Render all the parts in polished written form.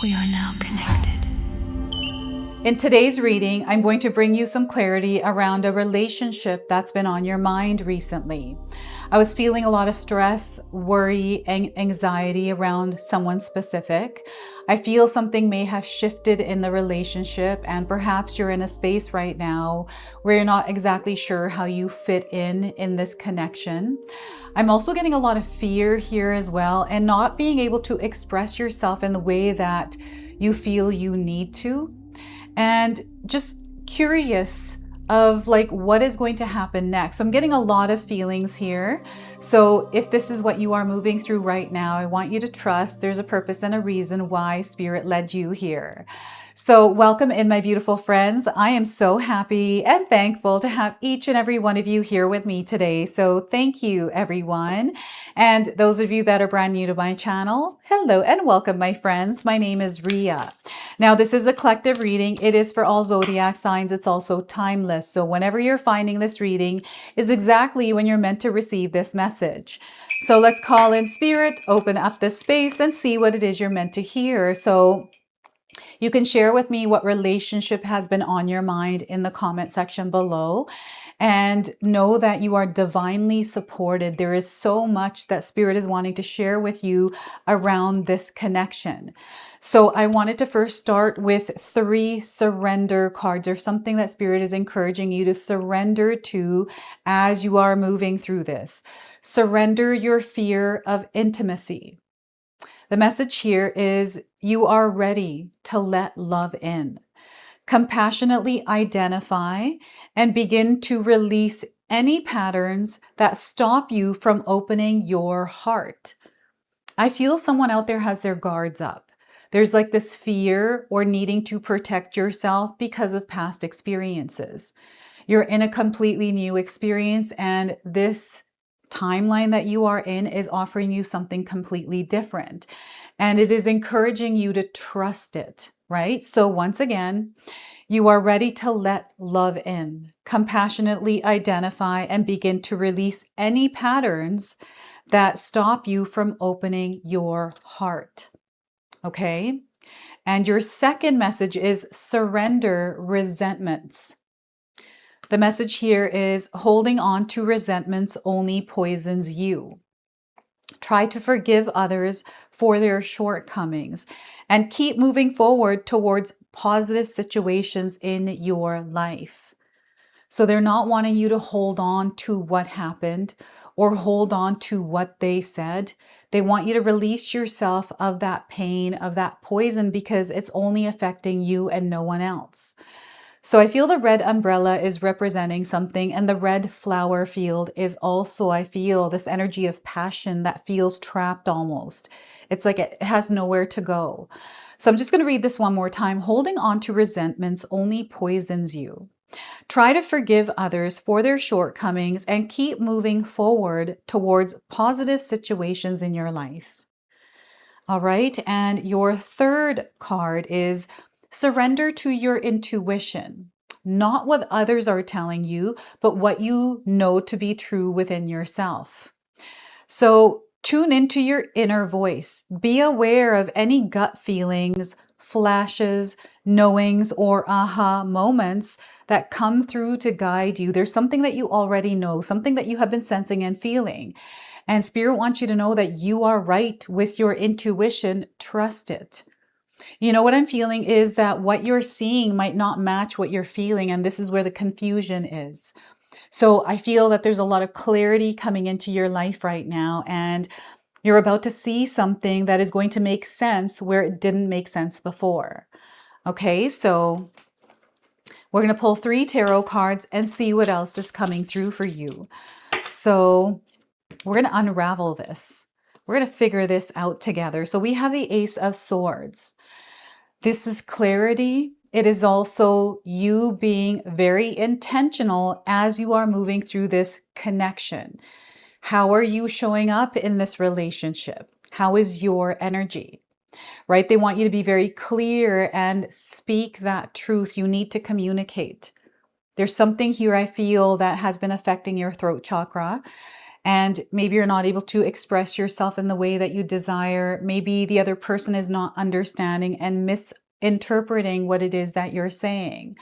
We are now connected. In today's reading, I'm going to bring you some clarity around a relationship that's been on your mind recently. I was feeling a lot of stress, worry, and anxiety around someone specific. I feel something may have shifted in the relationship, and perhaps you're in a space right now where you're not exactly sure how you fit in this connection. I'm also getting a lot of fear here as well, and not being able to express yourself in the way that you feel you need to. And just curious of like what is going to happen next. So I'm getting a lot of feelings here. So if this is what you are moving through right now, I want you to trust there's a purpose and a reason why Spirit led you here. So welcome in, my beautiful friends. I am so happy and thankful to have each and every one of you here with me today. So thank you, everyone. And those of you that are brand new to my channel, hello and welcome, my friends. My name is Ria. Now, this is a collective reading. It is for all zodiac signs. It's also timeless. So whenever you're finding this reading is exactly when you're meant to receive this message. So let's call in Spirit, open up this space and see what it is you're meant to hear. So you can share with me what relationship has been on your mind in the comment section below. And know that you are divinely supported. There is so much that Spirit is wanting to share with you around this connection. So I wanted to first start with 3 surrender cards, or something that Spirit is encouraging you to surrender to as you are moving through this. Surrender your fear of intimacy. The message here is you are ready to let love in. Compassionately identify and begin to release any patterns that stop you from opening your heart. I feel someone out there has their guards up. There's like this fear or needing to protect yourself because of past experiences. You're in a completely new experience, and this timeline that you are in is offering you something completely different. And it is encouraging you to trust it, right? So once again, you are ready to let love in, compassionately identify and begin to release any patterns that stop you from opening your heart. Okay? And your second message is surrender resentments. The message here is holding on to resentments only poisons you. Try to forgive others for their shortcomings and keep moving forward towards positive situations in your life. So they're not wanting you to hold on to what happened or hold on to what they said. They want you to release yourself of that pain, of that poison, because it's only affecting you and no one else. So I feel the red umbrella is representing something, and the red flower field is also, I feel this energy of passion that feels trapped almost. It's like it has nowhere to go. So I'm just going to read this one more time. Holding on to resentments only poisons you. Try to forgive others for their shortcomings and keep moving forward towards positive situations in your life. All right. And your third card is surrender to your intuition, not what others are telling you, but what you know to be true within yourself. So tune into your inner voice. Be aware of any gut feelings, flashes, knowings, or aha moments that come through to guide you. There's something that you already know, something that you have been sensing and feeling. And Spirit wants you to know that you are right with your intuition. Trust it. You know what I'm feeling is that what you're seeing might not match what you're feeling, and this is where the confusion is. So I feel that there's a lot of clarity coming into your life right now, and you're about to see something that is going to make sense where it didn't make sense before. Okay, so we're going to pull 3 tarot cards and see what else is coming through for you. So we're going to unravel this. We're going to figure this out together. So we have the Ace of Swords. This is clarity. It is also you being very intentional as you are moving through this connection. How are you showing up in this relationship? How is your energy? Right? They want you to be very clear and speak that truth. You need to communicate. There's something here I feel that has been affecting your throat chakra. And maybe you're not able to express yourself in the way that you desire. Maybe the other person is not understanding and misinterpreting what it is that you're saying.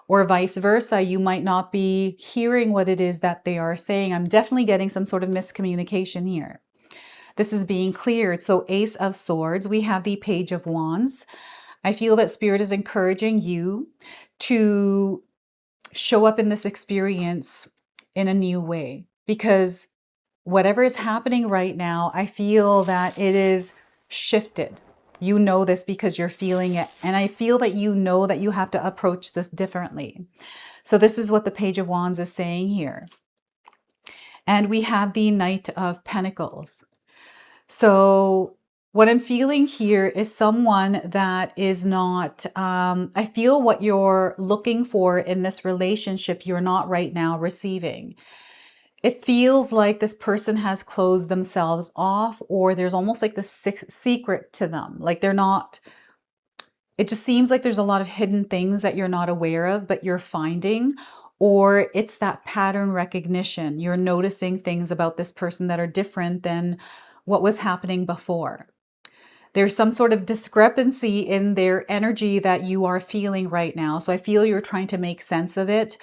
Or vice versa, you might not be hearing what it is that they are saying. I'm definitely getting some sort of miscommunication here. This is being cleared. So Ace of Swords, we have the Page of Wands. I feel that Spirit is encouraging you to show up in this experience in a new way, because whatever is happening right now, I feel that it is shifted. You know this because you're feeling it. And I feel that you know that you have to approach this differently. So this is what the Page of Wands is saying here. And we have the Knight of Pentacles. So what I'm feeling here is someone that is not, I feel what you're looking for in this relationship, you're not right now receiving. It feels like this person has closed themselves off, or there's almost like this secret to them. Like they're not, it just seems like there's a lot of hidden things that you're not aware of, but you're finding, or it's that pattern recognition. You're noticing things about this person that are different than what was happening before. There's some sort of discrepancy in their energy that you are feeling right now. So I feel you're trying to make sense of it.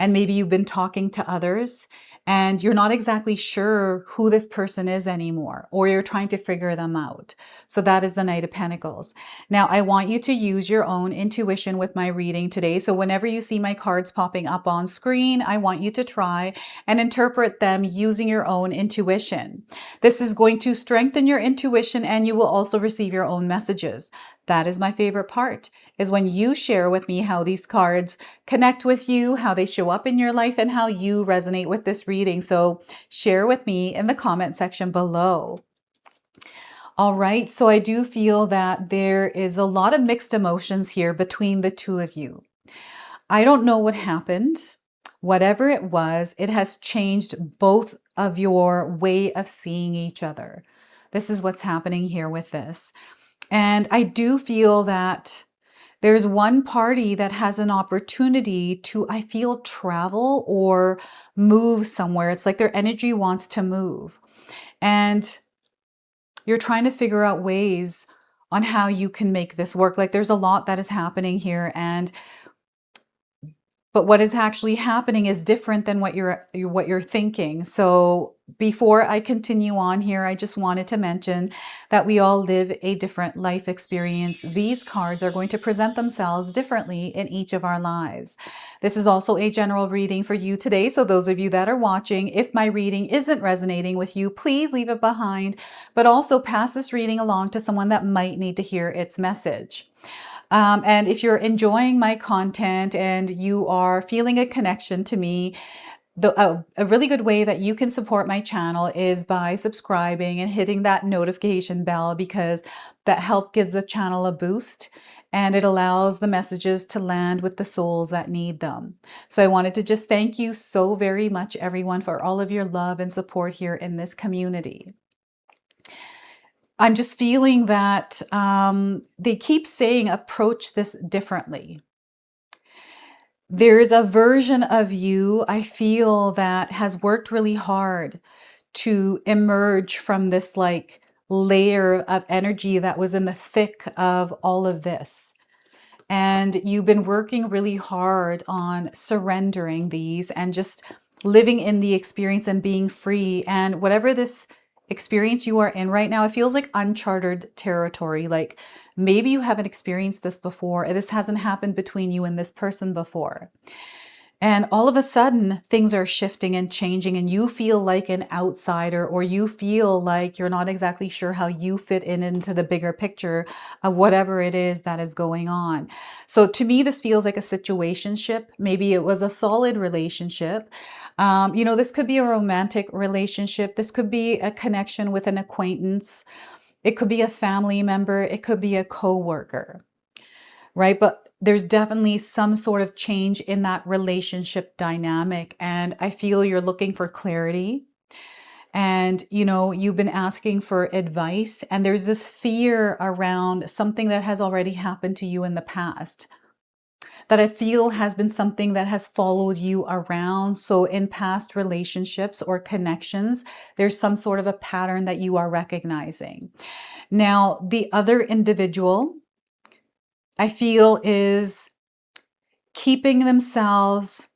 And maybe you've been talking to others and you're not exactly sure who this person is anymore, or you're trying to figure them out. So that is the Knight of Pentacles. Now, I want you to use your own intuition with my reading today. So whenever you see my cards popping up on screen, I want you to try and interpret them using your own intuition. This is going to strengthen your intuition, and you will also receive your own messages. That is my favorite part, is when you share with me how these cards connect with you, how they show up in your life, and how you resonate with this reading. So share with me in the comment section below. All right, so I do feel that there is a lot of mixed emotions here between the two of you. I don't know what happened. Whatever it was, it has changed both of your way of seeing each other. This is what's happening here with this. And I do feel that there's one party that has an opportunity to, I feel, travel or move somewhere. It's like their energy wants to move. And you're trying to figure out ways on how you can make this work. Like there's a lot that is happening here, but what is actually happening is different than what you're thinking. So before I continue on here, I just wanted to mention that we all live a different life experience. These cards are going to present themselves differently in each of our lives. This is also a general reading for you today. So those of you that are watching, if my reading isn't resonating with you, please leave it behind, but also pass this reading along to someone that might need to hear its message. And if you're enjoying my content and you are feeling a connection to me, a really good way that you can support my channel is by subscribing and hitting that notification bell, because that help gives the channel a boost and it allows the messages to land with the souls that need them. So I wanted to just thank you so very much, everyone, for all of your love and support here in this community. I'm just feeling that they keep saying approach this differently. There's a version of you, I feel, that has worked really hard to emerge from this like layer of energy that was in the thick of all of this. And you've been working really hard on surrendering these and just living in the experience and being free. And whatever this experience you are in right now, it feels like uncharted territory. Like maybe you haven't experienced this before. This hasn't happened between you and this person before. And all of a sudden, things are shifting and changing, and you feel like an outsider, or you feel like you're not exactly sure how you fit into the bigger picture of whatever it is that is going on. So to me, this feels like a situationship. Maybe it was a solid relationship. This could be a romantic relationship. This could be a connection with an acquaintance. It could be a family member. It could be a coworker, right? But there's definitely some sort of change in that relationship dynamic. And I feel you're looking for clarity. And, you've been asking for advice. And there's this fear around something that has already happened to you in the past. that I feel has been something that has followed you around. So in past relationships or connections, there's some sort of a pattern that you are recognizing. Now, the other individual I feel is keeping themselves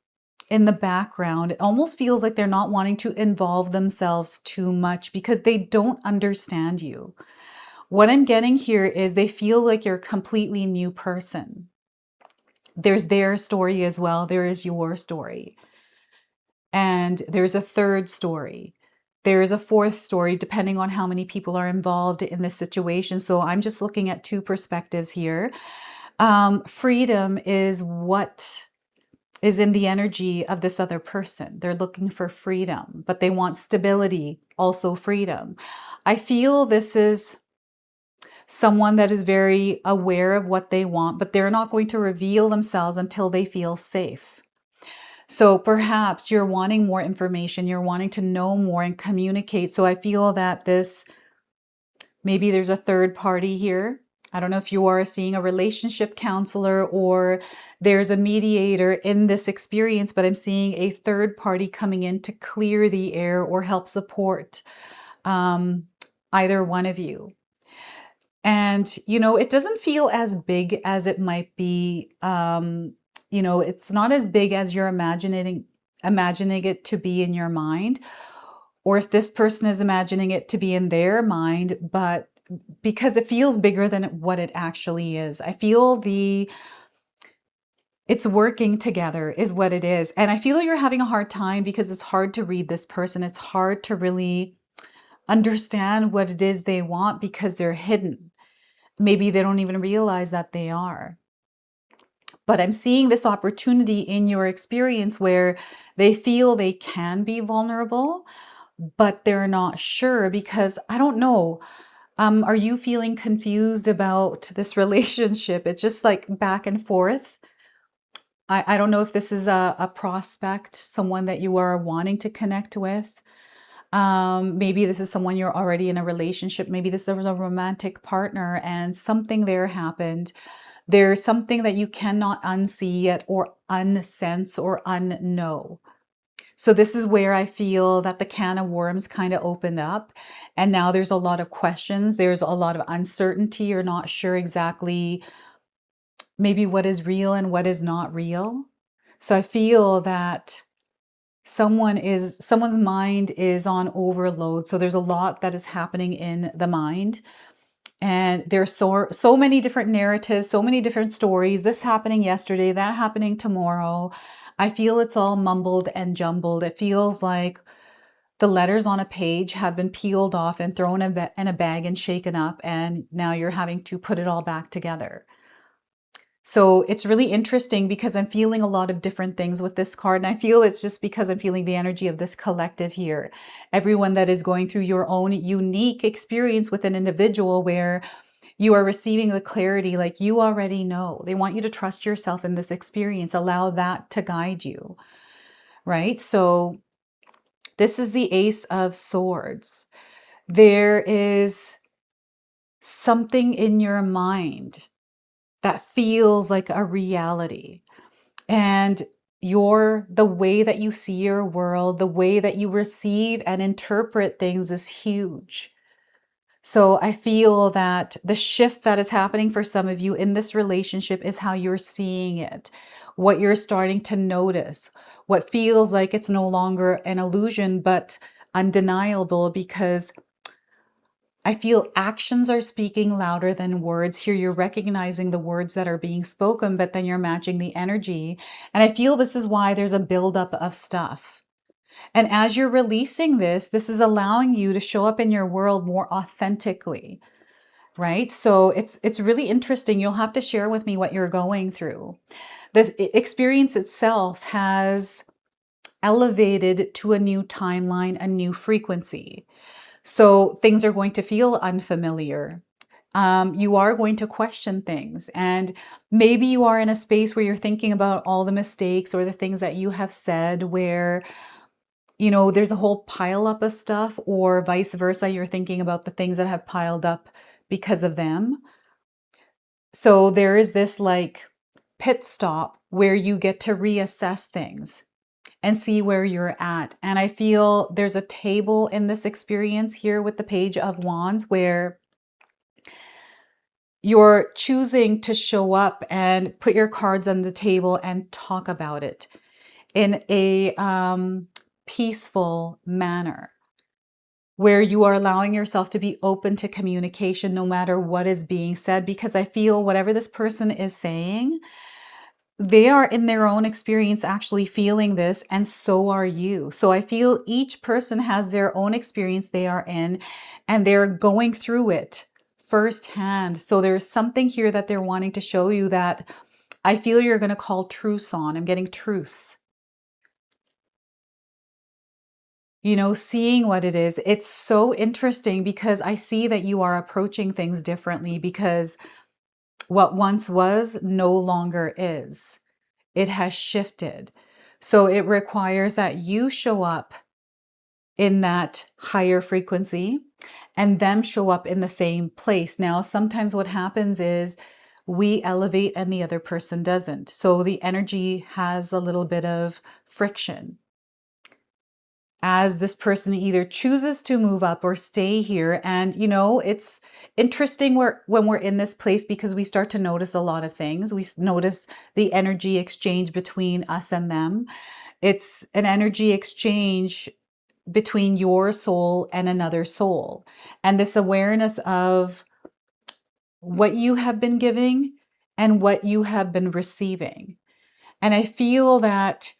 in the background. It almost feels like they're not wanting to involve themselves too much because they don't understand you. What I'm getting here is they feel like you're a completely new person. There's their story as well. There is your story. And there's a third story. There is a fourth story, depending on how many people are involved in this situation. So I'm just looking at two perspectives here. Freedom is what is in the energy of this other person. They're looking for freedom, but they want stability, also freedom. I feel this is someone that is very aware of what they want, but they're not going to reveal themselves until they feel safe. So perhaps you're wanting more information, you're wanting to know more and communicate. So I feel that maybe there's a third party here. I don't know if you are seeing a relationship counselor or there's a mediator in this experience, but I'm seeing a third party coming in to clear the air or help support either one of you. And, it doesn't feel as big as it might be. It's not as big as you're imagining it to be in your mind, or if this person is imagining it to be in their mind, but because it feels bigger than what it actually is. I feel it's working together is what it is. And I feel you're having a hard time because it's hard to read this person. It's hard to really understand what it is they want because they're hidden. Maybe they don't even realize that they are. But I'm seeing this opportunity in your experience where they feel they can be vulnerable, but they're not sure because I don't know. Are you feeling confused about this relationship? It's just like back and forth. I don't know if this is a prospect, someone that you are wanting to connect with. Maybe this is someone you're already in a relationship. Maybe this was a romantic partner and something there happened. There's something that you cannot unsee yet or unsense or unknow. So this is where I feel that the can of worms kind of opened up. And now there's a lot of questions. There's a lot of uncertainty. You're not sure exactly maybe what is real and what is not real. So I feel that someone's mind is on overload. So there's a lot that is happening in the mind. And there's so many different narratives, so many different stories, this happening yesterday, that happening tomorrow. I feel it's all mumbled and jumbled. It feels like the letters on a page have been peeled off and thrown in a bag and shaken up, and now you're having to put it all back together. So it's really interesting because I'm feeling a lot of different things with this card. And I feel it's just because I'm feeling the energy of this collective here. Everyone that is going through your own unique experience with an individual where you are receiving the clarity like you already know. They want you to trust yourself in this experience. Allow that to guide you, right? So this is the Ace of Swords. There is something in your mind that feels like a reality. And the way that you see your world, the way that you receive and interpret things is huge. So I feel that the shift that is happening for some of you in this relationship is how you're seeing it, what you're starting to notice, what feels like it's no longer an illusion, but undeniable because I feel actions are speaking louder than words. Here you're recognizing the words that are being spoken, but then you're matching the energy. And I feel this is why there's a buildup of stuff. And as you're releasing this is allowing you to show up in your world more authentically, right? So it's really interesting. You'll have to share with me what you're going through. This experience itself has elevated to a new timeline, a new frequency. So things are going to feel unfamiliar. You are going to question things, and maybe you are in a space where you're thinking about all the mistakes or the things that you have said where, there's a whole pile up of stuff, or vice versa. You're thinking about the things that have piled up because of them. So there is this like pit stop where you get to reassess things and see where you're at. And I feel there's a table in this experience here with the Page of Wands where you're choosing to show up and put your cards on the table and talk about it in a peaceful manner, where you are allowing yourself to be open to communication no matter what is being said, because I feel whatever this person is saying, they are in their own experience actually feeling this, and so are you. So I feel each person has their own experience they are in, and they're going through it firsthand. So there's something here that they're wanting to show you that I feel you're going to call truce on. I'm getting truce. You know, seeing what it is. It's so interesting because I see that you are approaching things differently, because what once was no longer is. It has shifted. So it requires that you show up in that higher frequency and them show up in the same place. Now, sometimes what happens is we elevate and the other person doesn't. So the energy has a little bit of friction as this person either chooses to move up or stay here. And, you know, it's interesting when we're in this place, because we start to notice a lot of things. We notice the energy exchange between us and them. It's an energy exchange between your soul and another soul. And this awareness of what you have been giving and what you have been receiving. And I feel that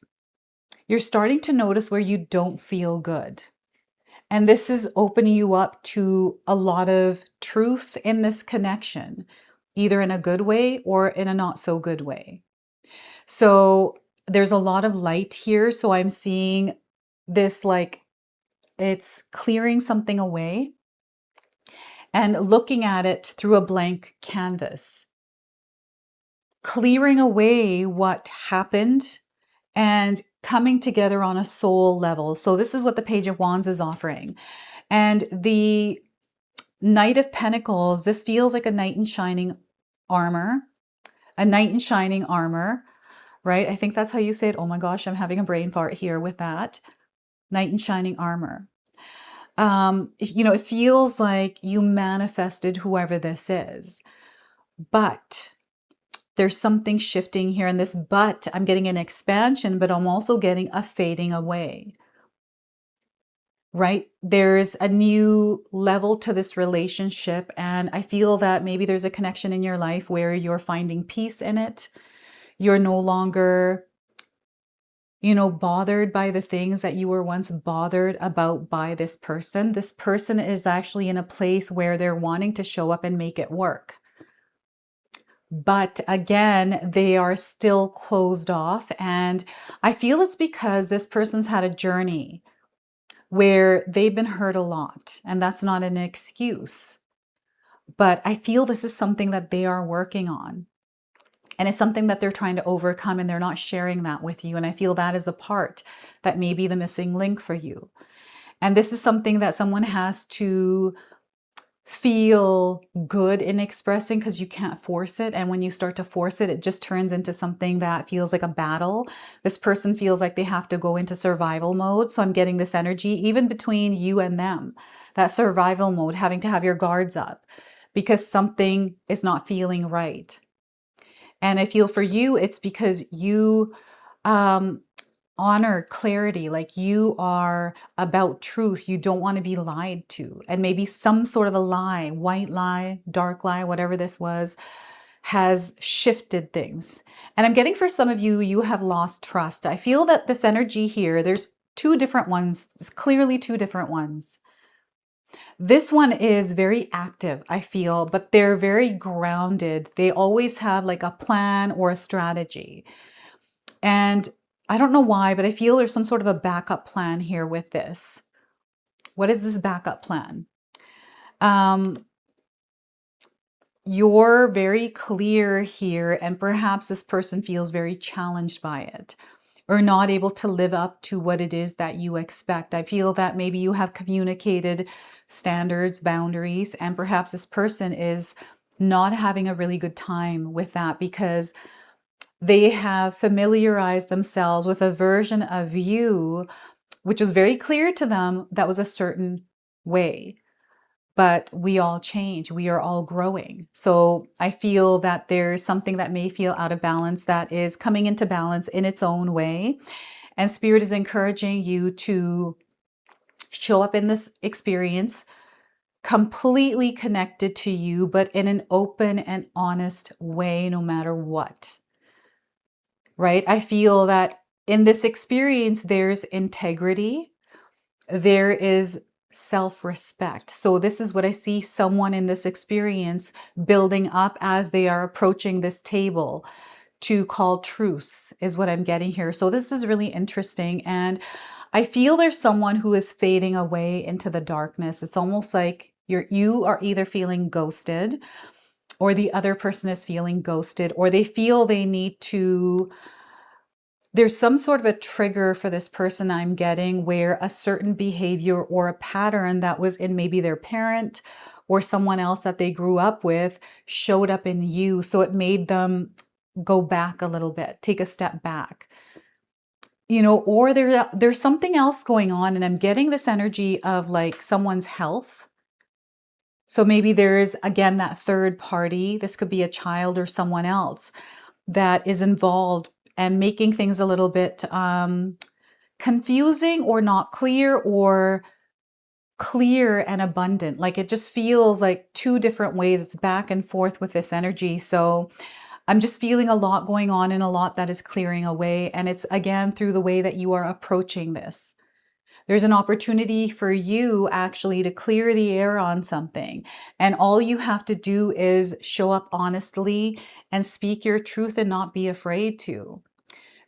you're starting to notice where you don't feel good. And this is opening you up to a lot of truth in this connection, either in a good way or in a not so good way. So there's a lot of light here. So I'm seeing this like it's clearing something away and looking at it through a blank canvas, clearing away what happened and coming together on a soul level. So this is what the Page of Wands is offering. And the Knight of Pentacles, this feels like a knight in shining armor, a knight in shining armor, right? I think that's how you say it. Oh my gosh, I'm having a brain fart here with that. Knight in shining armor. You know, it feels like you manifested whoever this is, but there's something shifting here. And this but, I'm getting an expansion, but I'm also getting a fading away, right? There's a new level to this relationship. And I feel that maybe there's a connection in your life where you're finding peace in it. You're no longer, you know, bothered by the things that you were once bothered about by this person. This person is actually in a place where they're wanting to show up and make it work. But again, they are still closed off. And I feel it's because this person's had a journey where they've been hurt a lot. And that's not an excuse. But I feel this is something that they are working on. And it's something that they're trying to overcome, and they're not sharing that with you. And I feel that is the part that may be the missing link for you. And this is something that someone has to feel good in expressing, because you can't force it. And when you start to force it, it just turns into something that feels like a battle. This person feels like they have to go into survival mode. So I'm getting this energy, even between you and them, that survival mode, having to have your guards up because something is not feeling right. And I feel for you, it's because you honor clarity, like you are about truth. You don't want to be lied to. And maybe some sort of a lie, white lie, dark lie, whatever this was, has shifted things. And I'm getting for some of you, you have lost trust. I feel that this energy here, there's two different ones. It's clearly two different ones. This one is very active, I feel, but they're very grounded. They always have like a plan or a strategy. And I don't know why, but I feel there's some sort of a backup plan here with this. What is this backup plan? You're very clear here, and perhaps this person feels very challenged by it or not able to live up to what it is that you expect. I feel that maybe you have communicated standards, boundaries, and perhaps this person is not having a really good time with that because They have familiarized themselves with a version of you, which was very clear to them that was a certain way. But we all change. We are all growing. So I feel that there's something that may feel out of balance that is coming into balance in its own way. And Spirit is encouraging you to show up in this experience completely connected to you, but in an open and honest way, no matter what. Right? I feel that in this experience, there's integrity, there is self-respect. So this is what I see someone in this experience building up as they are approaching this table to call truce, is what I'm getting here. So this is really interesting. And I feel there's someone who is fading away into the darkness. It's almost like you are either feeling ghosted, or the other person is feeling ghosted, or they feel they need to, there's some sort of a trigger for this person I'm getting, where a certain behavior or a pattern that was in maybe their parent or someone else that they grew up with showed up in you. So it made them go back a little bit, take a step back. Or there's something else going on, and I'm getting this energy of like someone's health. So maybe there's, again, that third party. This could be a child or someone else that is involved and making things a little bit confusing, or not clear, or clear and abundant. Like it just feels like two different ways. It's back and forth with this energy. So I'm just feeling a lot going on and a lot that is clearing away. And it's, again, through the way that you are approaching this. There's an opportunity for you actually to clear the air on something. And all you have to do is show up honestly and speak your truth and not be afraid to.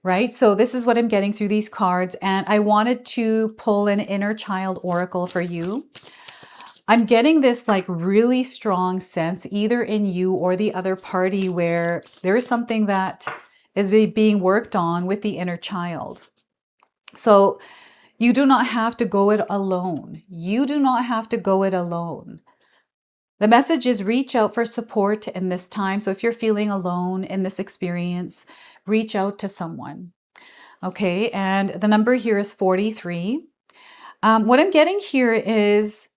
Right? So this is what I'm getting through these cards. And I wanted to pull an inner child oracle for you. I'm getting this like really strong sense, either in you or the other party, where there is something that is being worked on with the inner child. So you do not have to go it alone. You do not have to go it alone. The message is reach out for support in this time. So if you're feeling alone in this experience, reach out to someone. Okay, and the number here is 43. What I'm getting here is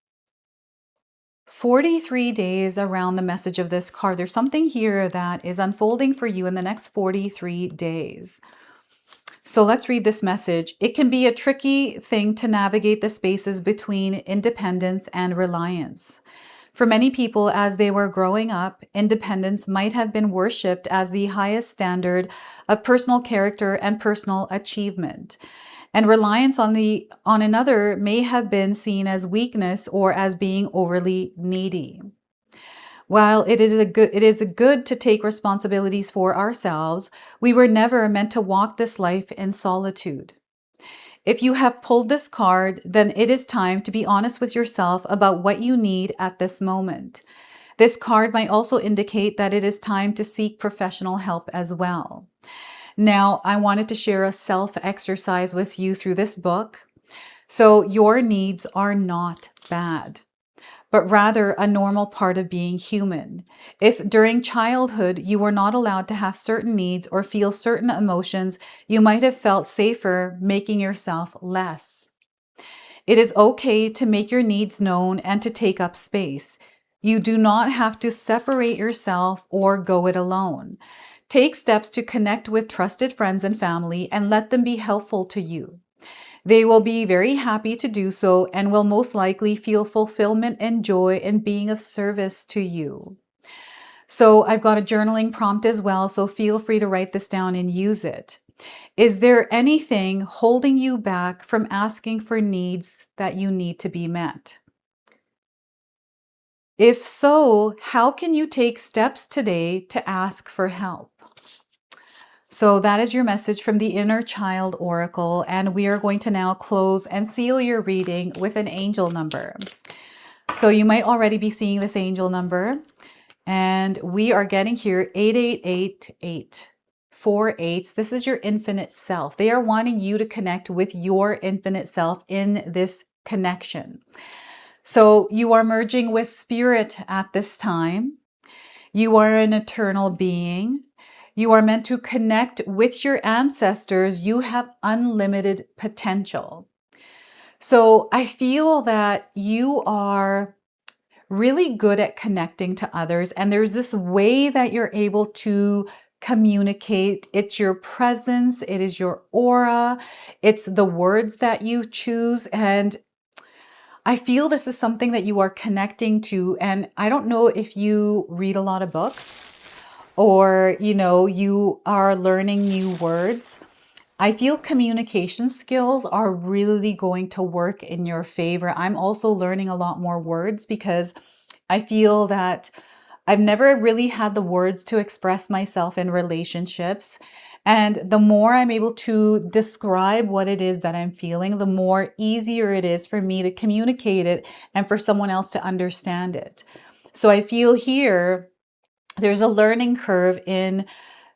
43 days around the message of this card. There's something here that is unfolding for you in the next 43 days. So let's read this message. It can be a tricky thing to navigate the spaces between independence and reliance. For many people, as they were growing up, independence might have been worshipped as the highest standard of personal character and personal achievement. And reliance on another may have been seen as weakness or as being overly needy. While it is good to take responsibilities for ourselves, we were never meant to walk this life in solitude. If you have pulled this card, then it is time to be honest with yourself about what you need at this moment. This card might also indicate that it is time to seek professional help as well. Now, I wanted to share a self-exercise with you through this book. So your needs are not bad, but rather a normal part of being human. If during childhood you were not allowed to have certain needs or feel certain emotions, you might have felt safer making yourself less. It is okay to make your needs known and to take up space. You do not have to separate yourself or go it alone. Take steps to connect with trusted friends and family and let them be helpful to you. They will be very happy to do so and will most likely feel fulfillment and joy in being of service to you. So I've got a journaling prompt as well, so feel free to write this down and use it. Is there anything holding you back from asking for needs that you need to be met? If so, how can you take steps today to ask for help? So that is your message from the Inner Child Oracle, and we are going to now close and seal your reading with an angel number. So you might already be seeing this angel number, and we are getting here 8888. 4 8s. This is your infinite self. They are wanting you to connect with your infinite self in this connection. So you are merging with spirit at this time. You are an eternal being. You are meant to connect with your ancestors. You have unlimited potential. So I feel that you are really good at connecting to others. And there's this way that you're able to communicate. It's your presence, it is your aura, it's the words that you choose. And I feel this is something that you are connecting to. And I don't know if you read a lot of books or, you are learning new words. I feel communication skills are really going to work in your favor. I'm also learning a lot more words because I feel that I've never really had the words to express myself in relationships. And the more I'm able to describe what it is that I'm feeling, the more easier it is for me to communicate it and for someone else to understand it. So I feel here there's a learning curve in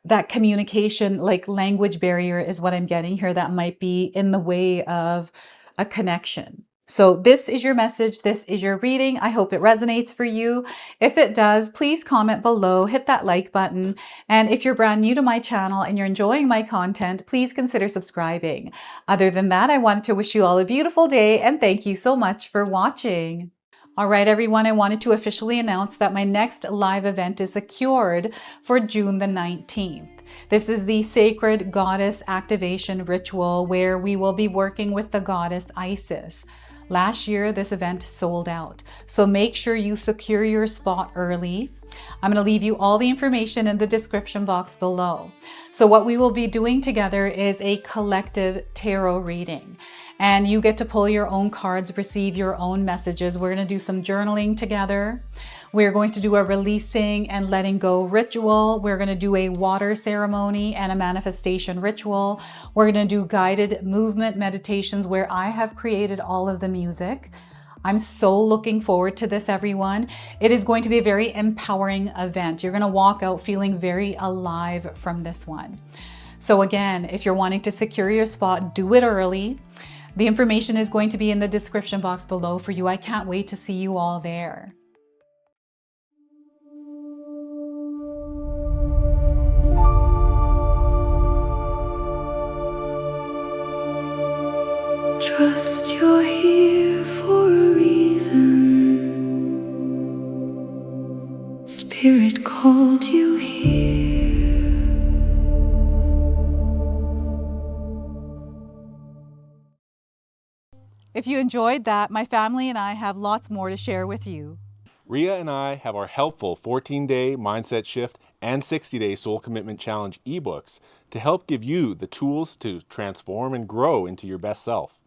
that communication, like language barrier is what I'm getting here, that might be in the way of a connection. So this is your message. This is your reading. I hope it resonates for you. If it does, please comment below, hit that like button. And if you're brand new to my channel and you're enjoying my content, please consider subscribing. Other than that, I wanted to wish you all a beautiful day and thank you so much for watching. All right, everyone, I wanted to officially announce that my next live event is secured for June the 19th. This is the Sacred Goddess Activation Ritual where we will be working with the goddess Isis. Last year, this event sold out, so make sure you secure your spot early. I'm going to leave you all the information in the description box below. So what we will be doing together is a collective tarot reading. And you get to pull your own cards, receive your own messages. We're going to do some journaling together. We're going to do a releasing and letting go ritual. We're going to do a water ceremony and a manifestation ritual. We're going to do guided movement meditations where I have created all of the music. I'm so looking forward to this, everyone. It is going to be a very empowering event. You're going to walk out feeling very alive from this one. So again, if you're wanting to secure your spot, do it early. The information is going to be in the description box below for you. I can't wait to see you all there. Trust you're here for a reason. Spirit called you here. If you enjoyed that, my family and I have lots more to share with you. Ria and I have our helpful 14-day Mindset Shift and 60-day Soul Commitment Challenge ebooks to help give you the tools to transform and grow into your best self.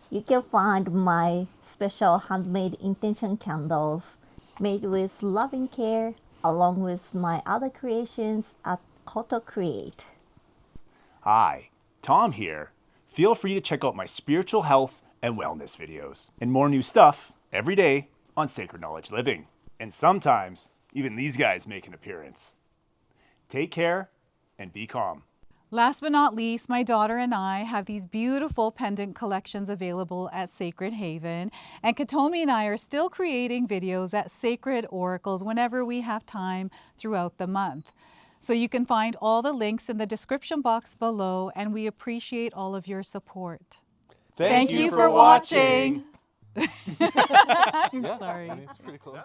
You can find my special handmade intention candles made with loving care along with my other creations at Koto Create. Hi, Tom here. Feel free to check out my spiritual health and wellness videos and more new stuff every day on Sacred Knowledge Living. And sometimes even these guys make an appearance. Take care and be calm. Last but not least, my daughter and I have these beautiful pendant collections available at Sacred Haven. And Katomi and I are still creating videos at Sacred Oracles whenever we have time throughout the month. So you can find all the links in the description box below, and we appreciate all of your support. Thank you for watching. I'm sorry. It's pretty close.